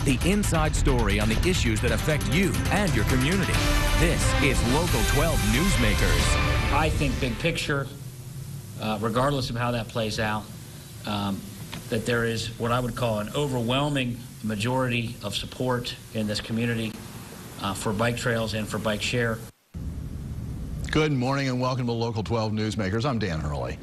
the inside story on the issues that affect you and your community. This is Local 12 Newsmakers. I think big picture, regardless of how that plays out, that there is what I would call an overwhelming majority of support in this community for bike trails and for bike share. Good morning and welcome to Local 12 Newsmakers. I'm Dan Hurley.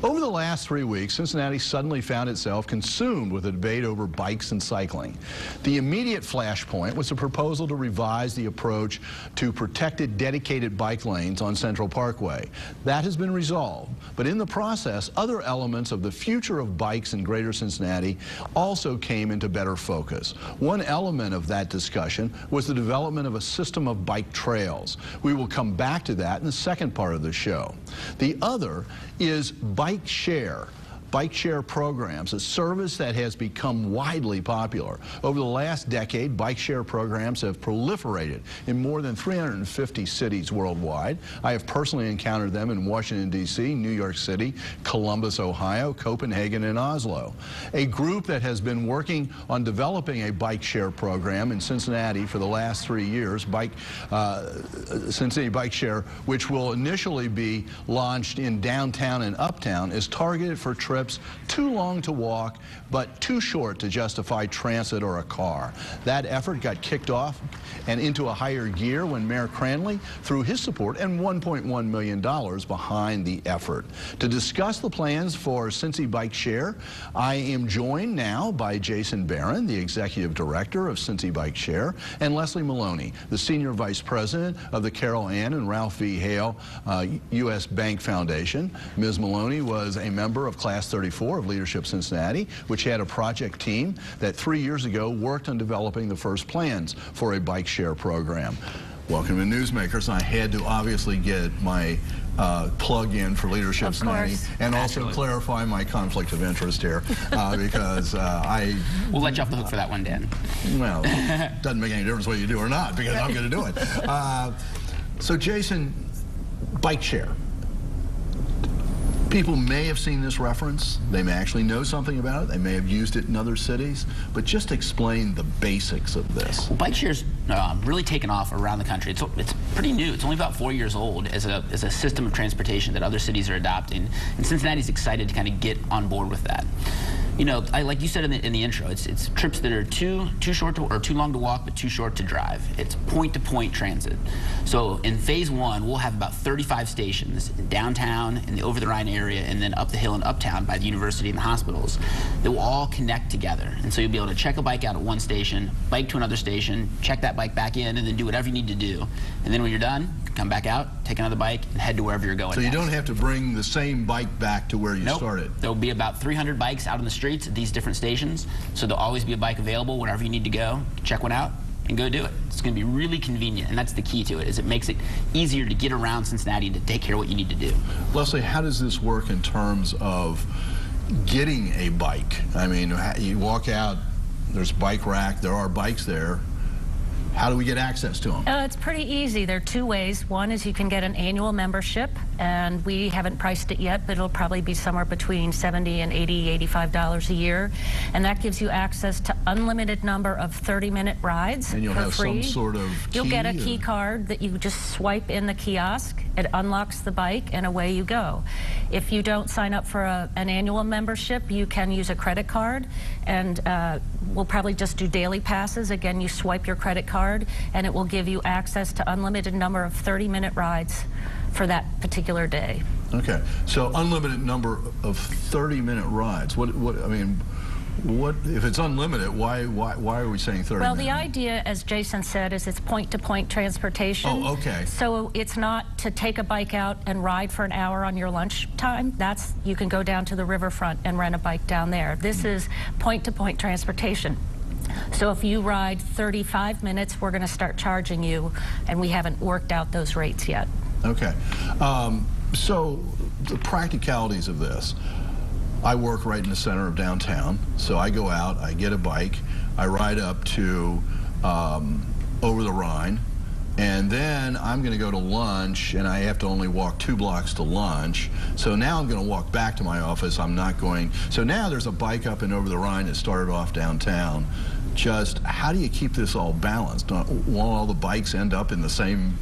Over the last 3 weeks, Cincinnati suddenly found itself consumed with a debate over bikes and cycling. The immediate flashpoint was a proposal to revise the approach to protected dedicated bike lanes on Central Parkway. That has been resolved, but in the process, other elements of the future of bikes in Greater Cincinnati also came into better focus. One element of that discussion was the development of a system of bike trails. We will come back to that in the second part of the show. The other is bike share. Bike share programs, a service that has become widely popular. Over the last decade, bike share programs have proliferated in more than 350 cities worldwide. I have personally encountered them in Washington, D.C., New York City, Columbus, Ohio, Copenhagen, and Oslo. A group that has been working on developing a bike share program in Cincinnati for the last 3 years, Cincinnati Bike Share, which will initially be launched in downtown and uptown, is targeted for trips too long to walk, but too short to justify transit or a car. That effort got kicked off and into a higher gear when Mayor Cranley threw his support and $1.1 million behind the effort. To discuss the plans for Cincy Bike Share, I am joined now by Jason Barron, the Executive Director of Cincy Bike Share, and Leslie Maloney, the Senior Vice President of the Carol Ann and Ralph V. Hale U.S. Bank Foundation. Ms. Maloney was a member of Class 34 of Leadership Cincinnati, which had a project team that 3 years ago worked on developing the first plans for a bike share program. Welcome to Newsmakers. I had to obviously get my plug in for Leadership Cincinnati and also clarify my conflict of interest here because We'll let you off the hook for that one, Dan. Well, doesn't make any difference whether you do or not because I'm going to do it. So Jason, bike share. People may have seen this reference. They may actually know something about it. They may have used it in other cities. But just explain the basics of this. Well, bike share's really taken off around the country. It's pretty new. It's only about 4 years old as a system of transportation that other cities are adopting. And Cincinnati's excited to kind of get on board with that. You know, like you said in the intro, it's trips that are too short or too long to walk, but too short to drive. It's point-to-point transit. So in phase one, we'll have about 35 stations in downtown, in the over-the-Rhine area, and then up the hill and uptown by the university and the hospitals that will all connect together. And so you'll be able to check a bike out at one station, bike to another station, check that bike back in, and then do whatever you need to do. And then when you're done, come back out, take another bike, and head to wherever you're going. So you don't have to bring the same bike back to where you started? There'll be about 300 bikes out on the streets at these different stations, so there'll always be a bike available whenever you need to go. Check one out and go do it. It's going to be really convenient, and that's the key to it, is it makes it easier to get around Cincinnati and to take care of what you need to do. Leslie, how does this work in terms of getting a bike? I mean, you walk out, there's a bike rack, there are bikes there. How do we get access to them? It's pretty easy. There are two ways. One is you can get an annual membership, and we haven't priced it yet, but it'll probably be somewhere between $70 and $80, $85 a year. And that gives you access to unlimited number of 30-minute rides. And you'll have some sort of key? You'll get a key card that you just swipe in the kiosk. It unlocks the bike, and away you go. If you don't sign up for an annual membership, you can use a credit card, and we'll probably just do daily passes. Again, you swipe your credit card, and it will give you access to unlimited number of 30-minute rides for that particular day. Okay, so unlimited number of 30-minute rides. What I mean, what if it's unlimited? Why are we saying 30? Well, the idea, as Jason said, is it's point-to-point transportation. Oh, okay. So it's not to take a bike out and ride for an hour on your lunch time. You can go down to the riverfront and rent a bike down there. This is point-to-point transportation. So if you ride 35 minutes, we're going to start charging you, and we haven't worked out those rates yet. Okay. So the practicalities of this. I work right in the center of downtown, so I go out, I get a bike, I ride up to over the Rhine, and then I'm going to go to lunch, and I have to only walk 2 blocks to lunch. So now I'm going to walk back to my office. I'm not going. So now there's a bike up and over the Rhine that started off downtown just how do you keep this all balanced? Won't all the bikes end up in the same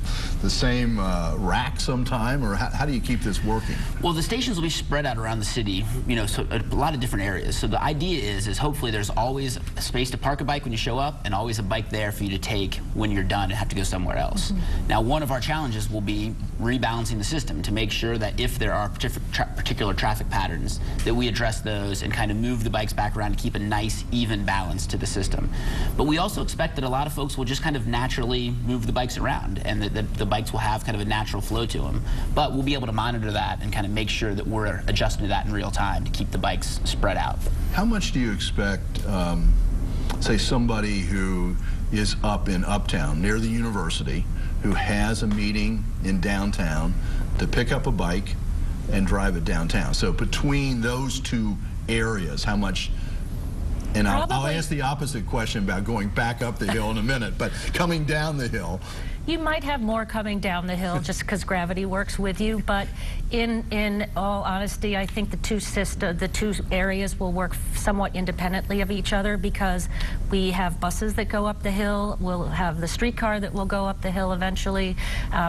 rack sometime, or how do you keep this working? Well, the stations will be spread out around the city, you know, so a lot of different areas. So the idea is hopefully there's always a space to park a bike when you show up, and always a bike there for you to take when you're done and have to go somewhere else. Now, one of our challenges will be rebalancing the system to make sure that if there are particular traffic patterns, that we address those and kind of move the bikes back around to keep a nice, even balance to the system. But we also expect that a lot of folks will just kind of naturally move the bikes around, and that the bikes will have kind of a natural flow to them. But we'll be able to monitor that and kind of make sure that we're adjusting to that in real time to keep the bikes spread out. How much do you expect, say, somebody who is up in Uptown near the university, who has a meeting in downtown, to pick up a bike and drive it downtown? So between those two areas, how much? And I'll ask the opposite question about going back up the hill in a minute, but coming down the hill. You might have more coming down the hill just because gravity works with you, but in all honesty, I think the two areas will work somewhat independently of each other, because we have buses that go up the hill, we'll have the streetcar that will go up the hill eventually,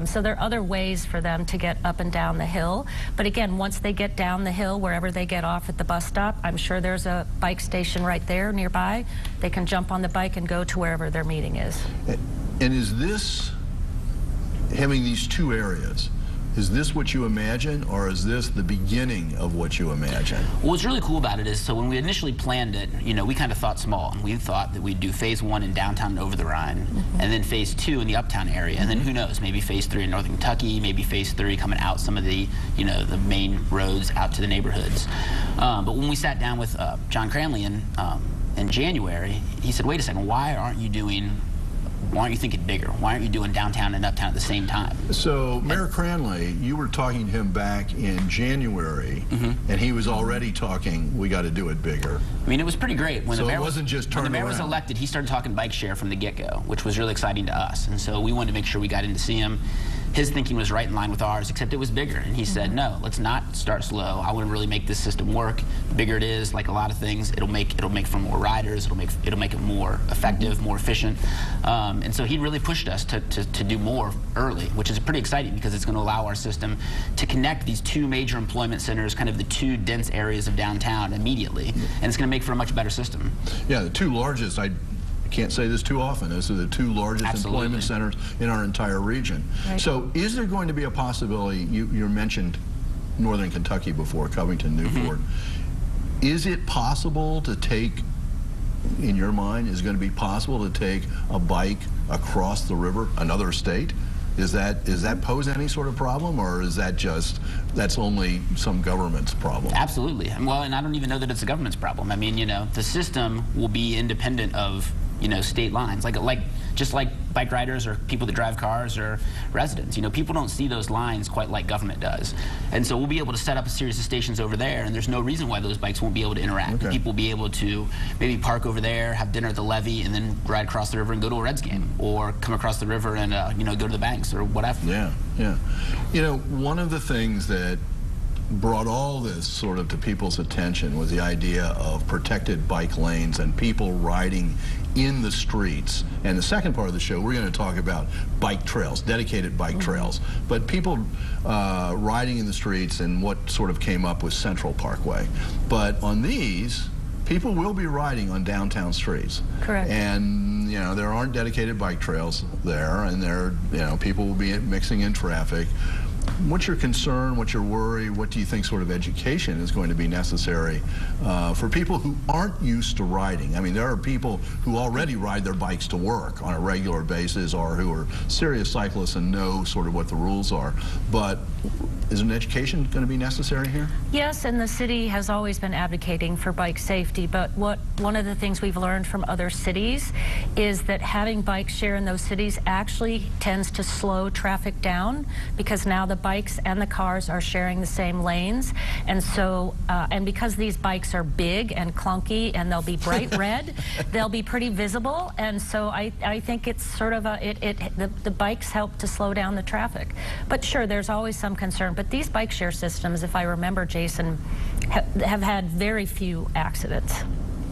so there are other ways for them to get up and down the hill. But again, once they get down the hill, wherever they get off at the bus stop, I'm sure there's a bike station right there nearby. They can jump on the bike and go to wherever their meeting is. And is this, having these two areas, is this what you imagine, or is this the beginning of what you imagine? Well, what's really cool about it is, so when we initially planned it, you know, we kind of thought small. We thought that we'd do phase 1 in downtown and over the Rhine, and then phase 2 in the Uptown area, and then who knows, maybe phase 3 in Northern Kentucky, maybe phase 3 coming out some of the, you know, the main roads out to the neighborhoods. But when we sat down with John Cranley in January, he said, wait a second, why aren't you thinking bigger? Why aren't you doing downtown and uptown at the same time? So Mayor Cranley, you were talking to him back in January, and he was already talking, we got to do it bigger. I mean, it was pretty great. When So the mayor it wasn't just turned When the mayor was around. elected, he started talking bike share from the get-go, which was really exciting to us. And so we wanted to make sure we got in to see him. His thinking was right in line with ours, except it was bigger. And he said, no, let's not start slow. I want to really make this system work. The bigger it is, like a lot of things, it'll make for more riders. It'll make it more effective, more efficient. And so he really pushed us to do more early, which is pretty exciting, because it's going to allow our system to connect these two major employment centers, kind of the two dense areas of downtown immediately. And it's going to make for a much better system. Yeah, the two largest, I can't say this too often, those are the two largest Absolutely. employment centers in our entire region. Right. So is there going to be a possibility, you mentioned Northern Kentucky before, Covington, Newport. Is it possible to take, in your mind, is it going to be possible to take a bike across the river, another state? Does that pose any sort of problem, or is that that's only some government's problem? Absolutely. Well, and I don't even know that it's a government's problem. I mean, you know, the system will be independent of, you know, state lines, just like bike riders or people that drive cars or residents. You know, people don't see those lines quite like government does. And so we'll be able to set up a series of stations over there, and there's no reason why those bikes won't be able to interact. Okay. People will be able to maybe park over there, have dinner at the levee, and then ride across the river and go to a Reds game, or come across the river and, you know, go to the banks or whatever. Yeah, yeah. You know, one of the things that brought all this sort of to people's attention was the idea of protected bike lanes and people riding in the streets. And the second part of the show, we're going to talk about bike trails, dedicated bike trails, but people riding in the streets and what sort of came up with Central Parkway. But on these, people will be riding on downtown streets. Correct. And, you know, there aren't dedicated bike trails there, and people will be mixing in traffic. What's your concern? What's your worry? What do you think sort of education is going to be necessary for people who aren't used to riding? I mean, there are people who already ride their bikes to work on a regular basis, or who are serious cyclists and know sort of what the rules are. But is an education going to be necessary here? Yes, and the city has always been advocating for bike safety, but one of the things we've learned from other cities is that having bike share in those cities actually tends to slow traffic down, because now the bikes and the cars are sharing the same lanes. And so, and because these bikes are big and clunky and they'll be bright red, they'll be pretty visible. And so I think it's sort of the bikes help to slow down the traffic. But sure, there's always some concern. But these bike share systems, if I remember, Jason, have had very few accidents.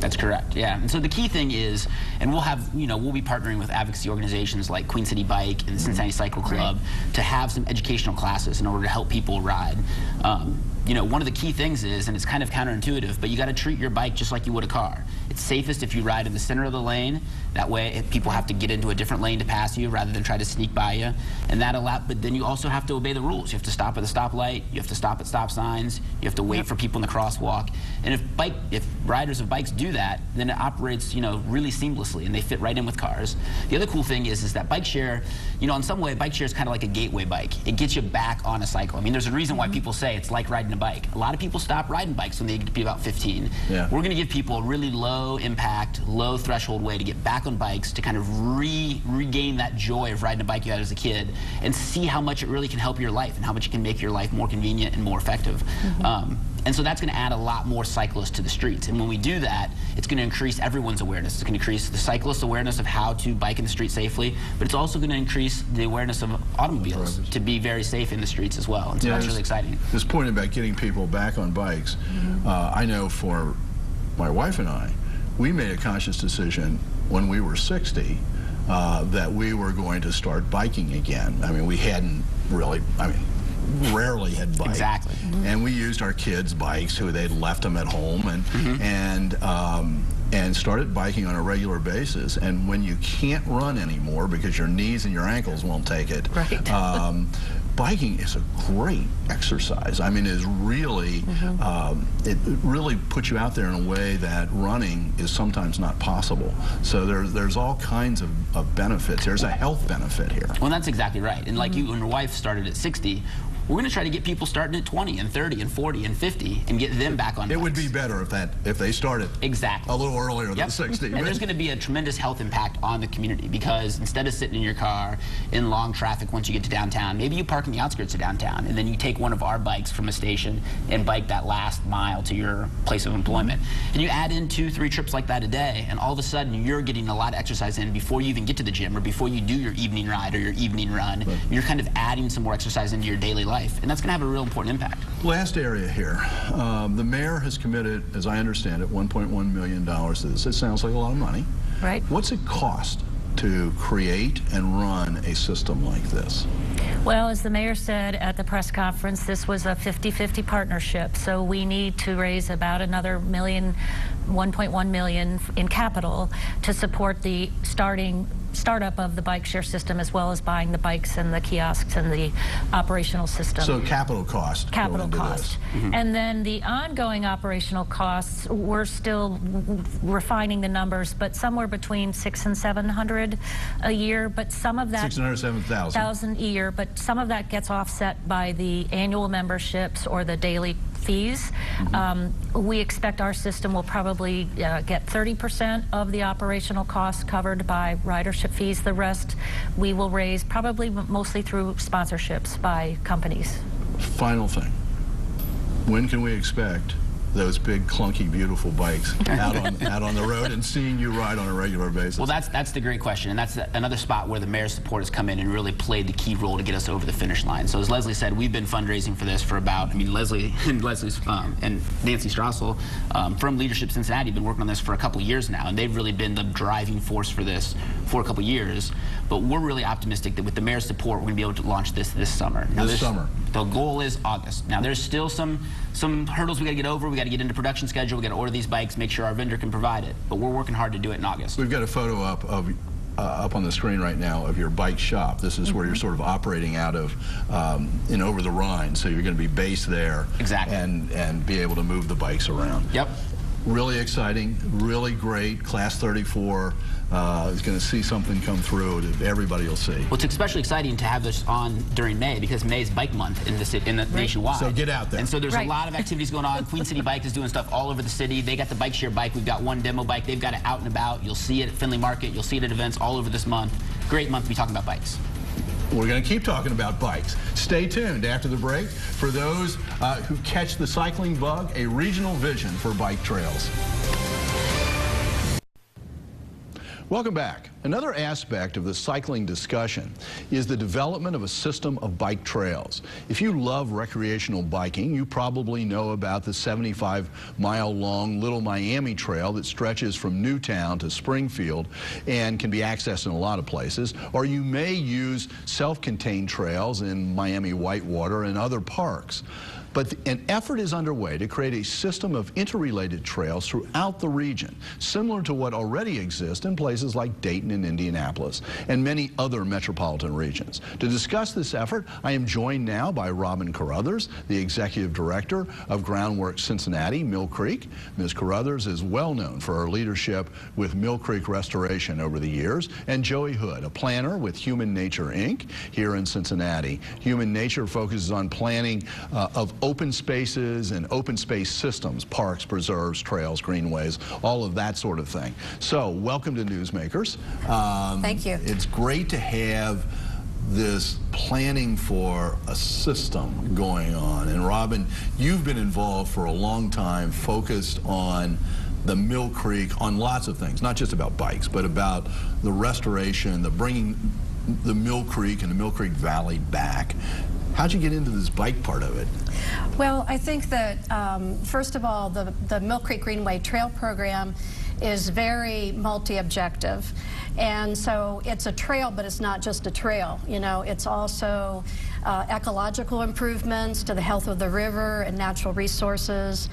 That's correct, yeah. And so the key thing is, and we'll have, we'll be partnering with advocacy organizations like Queen City Bike and the Cincinnati Cycle Club to have some educational classes in order to help people ride. One of the key things is, and it's kind of counterintuitive, but you got to treat your bike just like you would a car. It's safest if you ride in the center of the lane. That way, people have to get into a different lane to pass you rather than try to sneak by you. And but then you also have to obey the rules. You have to stop at the stoplight. You have to stop at stop signs. You have to wait for people in the crosswalk. And if riders of bikes do that, then it operates, really seamlessly, and they fit right in with cars. The other cool thing is that bike share, in some way, bike share is kind of like a gateway bike. It gets you back on a cycle. I mean, there's a reason why people say it's like riding a bike. A lot of people stop riding bikes when they get to be about 15. Yeah. We're going to give people a really low impact, low threshold way to get back on bikes, to kind of regain that joy of riding a bike you had as a kid, and see how much it really can help your life and how much it can make your life more convenient and more effective. And so that's going to add a lot more cyclists to the streets. And when we do that, it's going to increase everyone's awareness. It's going to increase the cyclists' awareness of how to bike in the street safely, but it's also going to increase the awareness of automobiles to be very safe in the streets as well. And so that's really exciting. This point about getting people back on bikes, I know for my wife and I, we made a conscious decision when we were 60 that we were going to start biking again. I mean, we hadn't really, rarely had bikes. Exactly. And we used our kids' bikes, who they'd left them at home, and started biking on a regular basis. And when you can't run anymore because your knees and your ankles won't take it, biking is a great exercise. I mean, it is really, it really puts you out there in a way that running is sometimes not possible. So there's all kinds of benefits. There's a health benefit here. Well, that's exactly right. And like you and your wife started at 60, we're going to try to get people starting at 20 and 30 and 40 and 50 and get them back on bikes. It would be better if they started a little earlier than 60. And there's going to be a tremendous health impact on the community, because instead of sitting in your car in long traffic once you get to downtown, maybe you park in the outskirts of downtown, and then you take one of our bikes from a station and bike that last mile to your place of employment. And you add in 2-3 trips like that a day, and all of a sudden you're getting a lot of exercise in before you even get to the gym or before you do your evening ride or your evening run. You're kind of adding some more exercise into your daily life. And that's going to have a real important impact. Last area here. The mayor has committed, as I understand it, $1.1 million to this. It sounds like a lot of money. Right. What's it cost to create and run a system like this? Well, as the mayor said at the press conference, this was a 50-50 partnership. So we need to raise about another $1.1 million in capital to support the startup of the bike share system, as well as buying the bikes and the kiosks and the operational system. So capital cost. Capital cost. And then the ongoing operational costs, we're still refining the numbers, but somewhere between $600 and $700 a year. But some of that $607,000 a year. But some of that gets offset by the annual memberships or the daily fees. We expect our system will probably get 30% of the operational costs covered by ridership fees. The rest we will raise probably mostly through sponsorships by companies. Final thing. When can we expect those big, clunky, beautiful bikes out on the road and seeing you ride on a regular basis? Well, that's the great question, and that's another spot where the mayor's support has come in and really played the key role to get us over the finish line. So as Leslie said, we've been fundraising for this for about, Leslie and Nancy Strassel from Leadership Cincinnati have been working on this for a couple years now, and they've really been the driving force for this for a couple years. But we're really optimistic that with the mayor's support, we're going to be able to launch this summer. Now, this summer. The goal is August. Now, there's still some hurdles we got to get over. We got to get into production schedule. We got to order these bikes, make sure our vendor can provide it. But we're working hard to do it in August. We've got a photo up on the screen right now of your bike shop. This is where you're sort of operating out of in Over the Rhine. So you're going to be based there. Exactly. And be able to move the bikes around. Yep. Really exciting, really great. Class 34 is going to see something come through that everybody will see. Well, it's especially exciting to have this on during May, because May is Bike Month in the nationwide. So get out there. And so there's a lot of activities going on. Queen City Bike is doing stuff all over the city. They got the bike share bike. We've got one demo bike. They've got it out and about. You'll see it at Findlay Market. You'll see it at events all over this month. Great month to be talking about bikes. We're going to keep talking about bikes. Stay tuned after the break. For those who catch the cycling bug, a regional vision for bike trails. Welcome back. Another aspect of the cycling discussion is the development of a system of bike trails. If you love recreational biking, you probably know about the 75-mile-long Little Miami Trail that stretches from Newtown to Springfield and can be accessed in a lot of places. Or you may use self-contained trails in Miami Whitewater and other parks. But an effort is underway to create a system of interrelated trails throughout the region, similar to what already exists in places like Dayton and Indianapolis and many other metropolitan regions. To discuss this effort, I am joined now by Robin Corothers, the Executive Director of Groundwork Cincinnati, Mill Creek. Ms. Corothers is well known for her leadership with Mill Creek Restoration over the years, and Joey Hood, a planner with Human Nature, Inc. here in Cincinnati. Human Nature focuses on planning of open spaces and open space systems, parks, preserves, trails, greenways, all of that sort of thing. So, welcome to Newsmakers. Thank you. It's great to have this planning for a system going on. And Robin, you've been involved for a long time, focused on the Mill Creek, on lots of things, not just about bikes, but about the restoration, the bringing the Mill Creek and the Mill Creek Valley back. How'd you get into this bike part of it? Well, I think that, first of all, the Mill Creek Greenway Trail Program is very multi-objective. And so it's a trail, but it's not just a trail. You know, it's also ecological improvements to the health of the river and natural resources.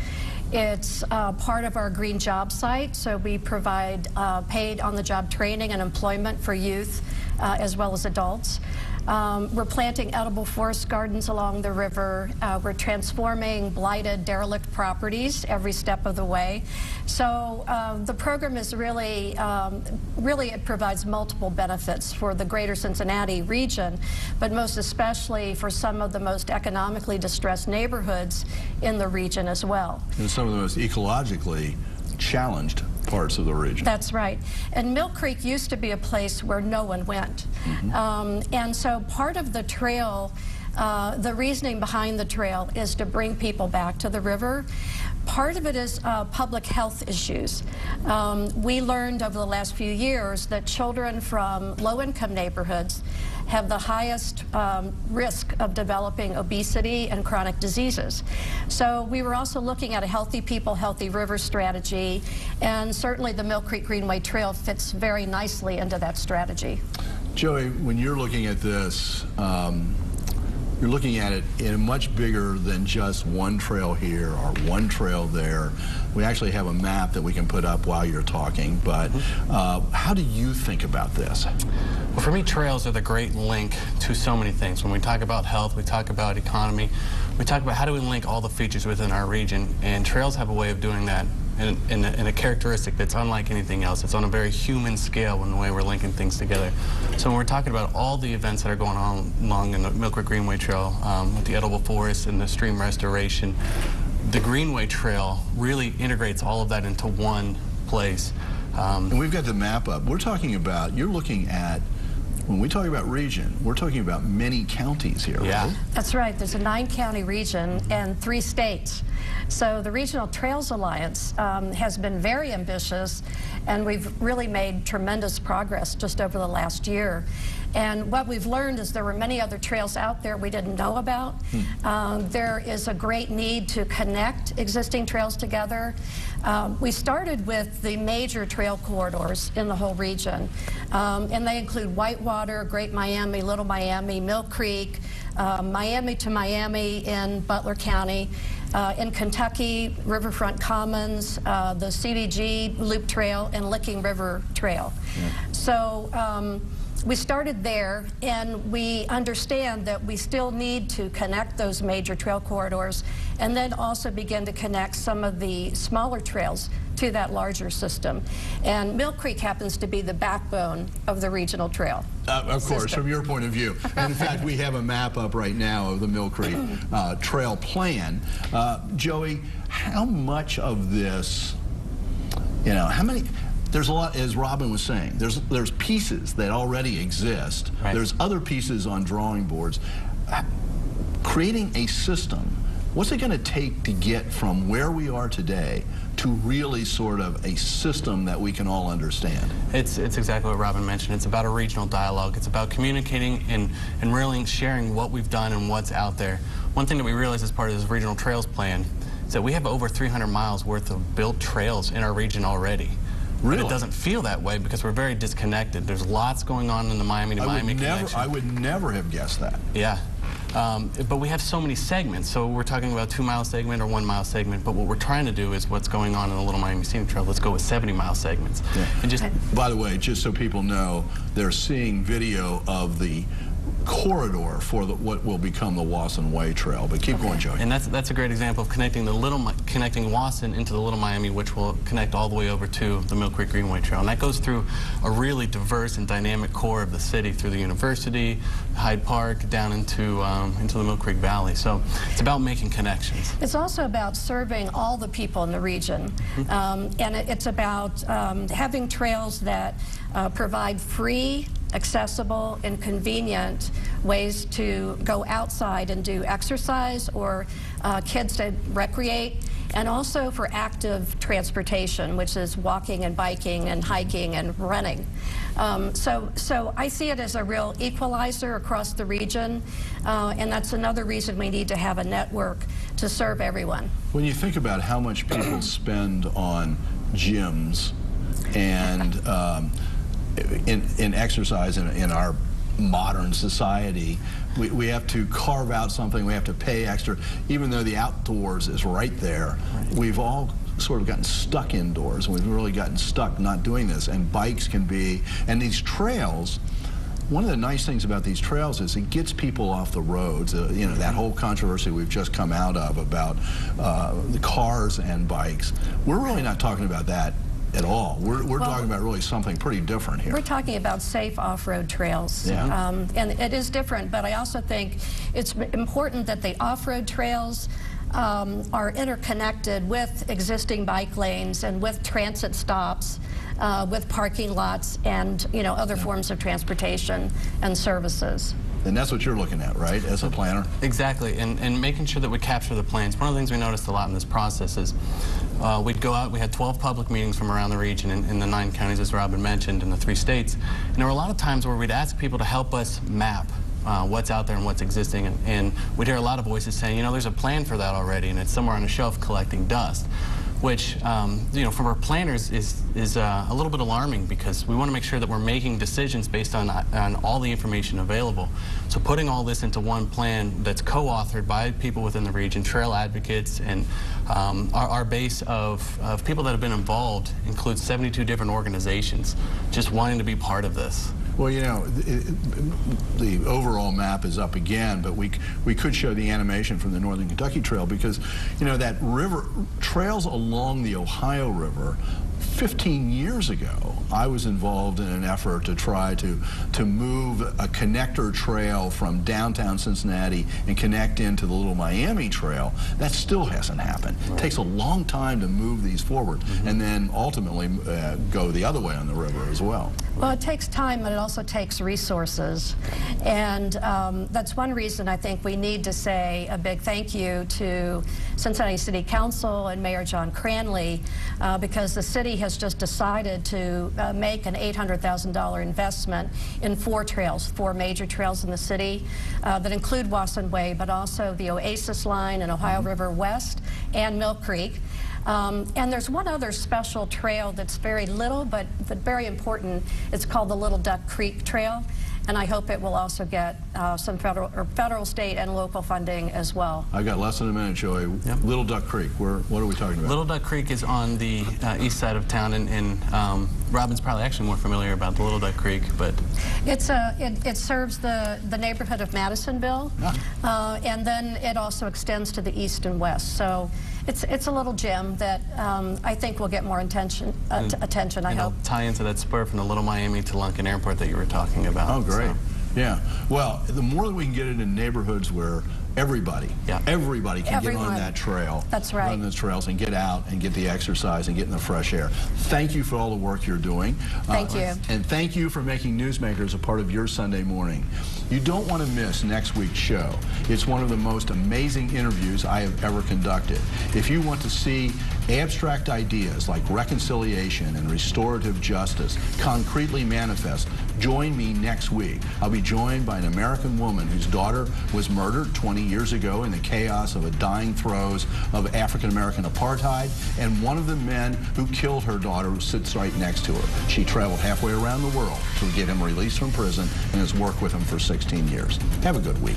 It's part of our green job site, so we provide paid on-the-job training and employment for youth as well as adults. We're planting edible forest gardens along the river. We're transforming blighted, derelict properties every step of the way. So the program is really, it provides multiple benefits for the greater Cincinnati region, but most especially for some of the most economically distressed neighborhoods in the region as well. And some of the most ecologically challenged parts of the region. That's right. And Mill Creek used to be a place where no one went. And so part of the trail, the reasoning behind the trail is to bring people back to the river. Part of it is public health issues. We learned over the last few years that children from low-income neighborhoods have the highest risk of developing obesity and chronic diseases. So we were also looking at a healthy people, healthy river strategy, and certainly the Mill Creek Greenway Trail fits very nicely into that strategy. Joey, when you're looking at this, you're looking at it in much bigger than just one trail here or one trail there. We actually have a map that we can put up while you're talking, but how do you think about this? Well, for me, trails are the great link to so many things. When we talk about health, we talk about economy, we talk about how do we link all the features within our region, and trails have a way of doing that in a characteristic that's unlike anything else. It's on a very human scale in the way we're linking things together. So when we're talking about all the events that are going on along in the Mill Creek Greenway Trail, with the edible forest and the stream restoration, the Greenway Trail really integrates all of that into one place. And we've got the map up. We're talking about, you're looking at, when we talk about region, we're talking about many counties here, yeah. Right? That's right. There's a 9-county region and 3 states. So the Regional Trails Alliance has been very ambitious, and we've really made tremendous progress just over the last year. And what we've learned is there were many other trails out there we didn't know about. There is a great need to connect existing trails together. We started with the major trail corridors in the whole region, and they include Whitewater, Great Miami, Little Miami, Mill Creek, Miami to Miami in Butler County. In Kentucky, Riverfront Commons, the CDG Loop Trail, and Licking River Trail. So we started there, and we understand that we still need to connect those major trail corridors and then also begin to connect some of the smaller trails to that larger system. And Mill Creek happens to be the backbone of the regional trail Of course, from your point of view. And in fact, we have a map up right now of the Mill Creek Trail Plan. Joey, how much of this, you know, how many, there's a lot, as Robin was saying, there's pieces that already exist. Right. There's other pieces on drawing boards. Creating a system, what's it going to take to get from where we are today to really sort of a system that we can all understand? It's exactly what Robin mentioned. It's about a regional dialogue. It's about communicating and really sharing what we've done and what's out there. One thing that we realized as part of this regional trails plan is that we have over 300 miles worth of built trails in our region already. Really? But it doesn't feel that way because we're very disconnected. There's lots going on in the Miami to Miami connection. I would never have guessed that. Yeah. But we have so many segments, so we're talking about 2-mile segment or 1-mile segment, but what we're trying to do is what's going on in the Little Miami Scenic Trail. Let's go with 70-mile segments. Yeah. And just, by the way, just so people know, they're seeing video of the corridor for what will become the Wasson Way Trail. But keep going, Joey. and that's a great example of connecting Wasson into the Little Miami, which will connect all the way over to the Mill Creek Greenway Trail. And that goes through a really diverse and dynamic core of the city, through the university, Hyde Park, down into the Mill Creek Valley. So it's about making connections. It's also about serving all the people in the region. And it's about having trails that provide free, accessible, and convenient ways to go outside and do exercise, or kids to recreate, and also for active transportation, which is walking and biking and hiking and running. So I see it as a real equalizer across the region, and that's another reason we need to have a network to serve everyone. When you think about how much people spend on gyms and in exercise in our modern society, we have to carve out something, we have to pay extra, even though the outdoors is right there. Right. We've all sort of gotten stuck indoors, and we've really gotten stuck not doing this, and bikes can be, and these trails, one of the nice things about these trails is it gets people off the roads. You know, that whole controversy we've just come out of about the cars and bikes. We're really not talking about that at all. We're talking about really something pretty different here. We're talking about safe off-road trails. Yeah. And it is different, but I also think it's important that the off-road trails are interconnected with existing bike lanes and with transit stops, with parking lots and, you know, other forms of transportation and services. And that's what you're looking at, right, as a planner? Exactly, and making sure that we capture the plans. One of the things we noticed a lot in this process is we'd go out, we had 12 public meetings from around the region in the 9 counties, as Robin mentioned, in the 3 states. And there were a lot of times where we'd ask people to help us map what's out there and what's existing. And we'd hear a lot of voices saying, you know, there's a plan for that already, and it's somewhere on a shelf collecting dust, which, you know, from our planners is a little bit alarming, because we want to make sure that we're making decisions based on all the information available. So putting all this into one plan that's co-authored by people within the region, trail advocates, and our base of people that have been involved includes 72 different organizations just wanting to be part of this. Well, you know, the overall map is up again, but we could show the animation from the Northern Kentucky Trail, because, you know, that river, trails along the Ohio River, 15 years ago, I was involved in an effort to try to move a connector trail from downtown Cincinnati and connect into the Little Miami Trail. That still hasn't happened. Right. It takes a long time to move these forward, and then ultimately go the other way on the river as well. Well, it takes time, but it also takes resources. And that's one reason I think we need to say a big thank you to Cincinnati City Council and Mayor John Cranley, because the city has just decided to make an $800,000 investment in 4 trails, 4 major trails in the city that include Wasson Way, but also the Oasis Line and Ohio River West and Mill Creek. And there's one other special trail that's very little but very important. It's called the Little Duck Creek Trail, and I hope it will also get some federal, state, and local funding as well. I got less than a minute, Joey. Yep. Little Duck Creek, what are we talking about? Little Duck Creek is on the east side of town, and Robin's probably actually more familiar about the Little Duck Creek, but it serves the neighborhood of Madisonville, and then it also extends to the east and west. So it's a little gem that I think will get more attention. I hope. It'll tie into that spur from the Little Miami to Lunken Airport that you were talking about. Oh, great. So. Yeah. Well, the more that we can get it in neighborhoods where everybody can get on that trail. That's right. Run those trails and get out and get the exercise and get in the fresh air. Thank you for all the work you're doing. Thank you. And thank you for making Newsmakers a part of your Sunday morning. You don't want to miss next week's show. It's one of the most amazing interviews I have ever conducted. If you want to see abstract ideas like reconciliation and restorative justice concretely manifest, join me next week. I'll be joined by an American woman whose daughter was murdered 20 years ago in the chaos of the dying throes of African-American apartheid, and one of the men who killed her daughter who sits right next to her. She traveled halfway around the world to get him released from prison and has worked with him for 16 years. Have a good week.